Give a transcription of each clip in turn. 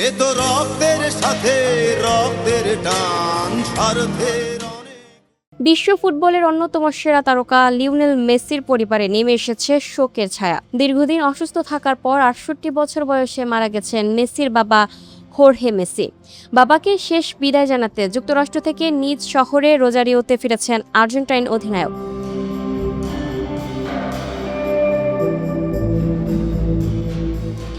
এ তো রক্তের সাথে রক্তের টান স্বার্থের বিশ্ব ফুটবলের অন্যতম সেরা তারকা লিওনেল মেসির পরিবারে নেমে এসেছে শোকের ছায়া। দীর্ঘদিন অসুস্থ থাকার পর ৬৮ বছর বয়সে মারা গেছেন মেসির বাবা হোর্হে মেসি। বাবাকে শেষ বিদায় জানাতে যুক্তরাষ্ট্র থেকে নিজ শহরে রোজারিওতে ফিরেছেন আর্জেন্টাইন অধিনায়ক।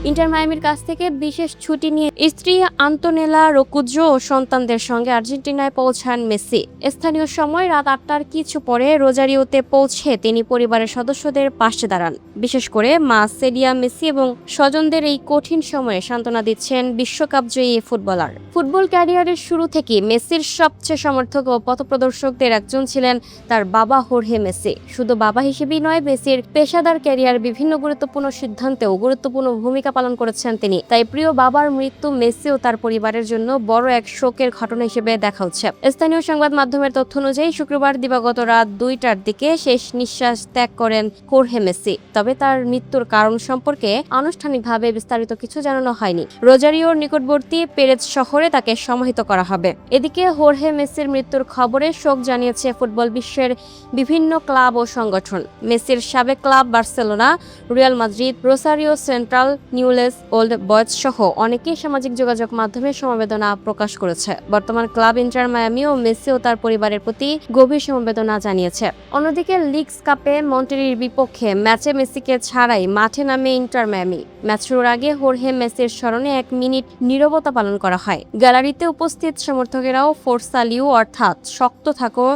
ইন্টার মায়ামির কাছ থেকে বিশেষ ছুটি নিয়ে স্ত্রী আন্তোনেলা রোকুজো ও সন্তানদের সঙ্গে আর্জেন্টিনায় পৌঁছান মেসি। স্থানীয় সময় রাত ৮টার কিছু পরে রোজারিওতে পৌঁছে তিনি পরিবারের সদস্যদের পাশে দাঁড়ান। বিশেষ করে মা সেলিয়া মেসি এবং স্বজনদের এই কঠিন সময়ে সান্ত্বনা দিচ্ছেন বিশ্বকাপজয়ী এই ফুটবলার। ফুটবল ক্যারিয়ারের শুরু থেকে মেসির সবচেয়ে সমর্থক ও পথপ্রদর্শকদের একজন ছিলেন তার বাবা হোর্হে মেসি। শুধু বাবা হিসেবেই নয়, মেসির পেশাদার ক্যারিয়ার বিভিন্ন গুরুত্বপূর্ণ সিদ্ধান্তেও গুরুত্বপূর্ণ ভূমিকা পালন করেছেন তিনি। তাই প্রিয় বাবার মৃত্যু মেসি ও তার পরিবারের জন্য বড় এক শোকের ঘটনা হিসেবে দেখা হচ্ছে। স্থানীয় সংবাদ মাধ্যমের তথ্য অনুযায়ী শুক্রবার দিবাগত রাত ২টার দিকে শেষ নিঃশ্বাস ত্যাগ করেন হোর্হে মেসি। তবে তার মৃত্যুর কারণ সম্পর্কে আনুষ্ঠানিকভাবে বিস্তারিত কিছু জানানো হয়নি। রোজারিওর নিকটবর্তী পেরেজ শহরে তাকে সমাহিত করা হবে। এদিকে হোর্হে মেসির মৃত্যুর খবরে শোক জানিয়েছে ফুটবল বিশ্বের বিভিন্ন ক্লাব ও সংগঠন। মেসির সাবেক club Barcelona, Real Madrid, Rosario Central, Newell's Old Boys সহ অনেকেই সামাজিক যোগাযোগ মাধ্যমে সমবেদনা প্রকাশ করেছে। বর্তমান ক্লাব ইন্টার মায়ামি ও মেসি ও তার পরিবারের প্রতি গভীর সমবেদনা জানিয়েছে। অন্যদিকে লিগস কাপে মন্টেরির বিপক্ষে ম্যাচে মেসিকে ছাড়াই মাঠে নামে ইন্টার মায়ামি। ম্যাচ শুরুর আগে হোর্হে মেসির স্মরণে ১ মিনিট নীরবতা পালন করা হয়। গ্যালারিতে উপস্থিত সমর্থকেরাও ফোর্সা লিউ অর্থাৎ শক্ত থাকো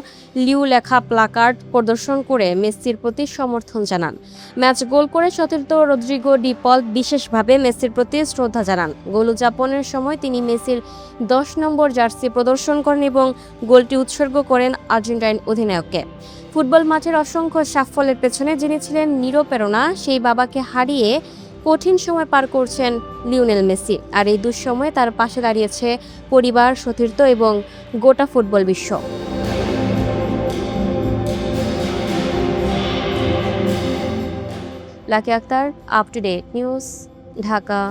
লিউ লেখা প্লাকার্ড প্রদর্শন করে মেসির প্রতি সমর্থন জানান। ম্যাচ গোল করে সতীর্থ রদ্রিগো ডি পল বিশেষভাবে মেসির প্রতি শ্রদ্ধা জানান। গোল উদযাপনের সময় তিনি মেসির ১০ নম্বর জার্সি প্রদর্শন করেন এবং গোলটি উৎসর্গ করেন আর্জেন্টাইন অধিনায়ককে। ফুটবল মাঠের অসংখ্য সাফল্যের পেছনে যিনি ছিলেন নিরপ্রেরণা, সেই বাবাকে হারিয়ে কঠিন সময় পার করছেন লিওনেল মেসি। আর এই দুঃসময়ে তার পাশে দাঁড়িয়েছে পরিবার, সতীর্থ এবং গোটা ফুটবল বিশ্ব। Lucky Akter, up to date news, Dhaka.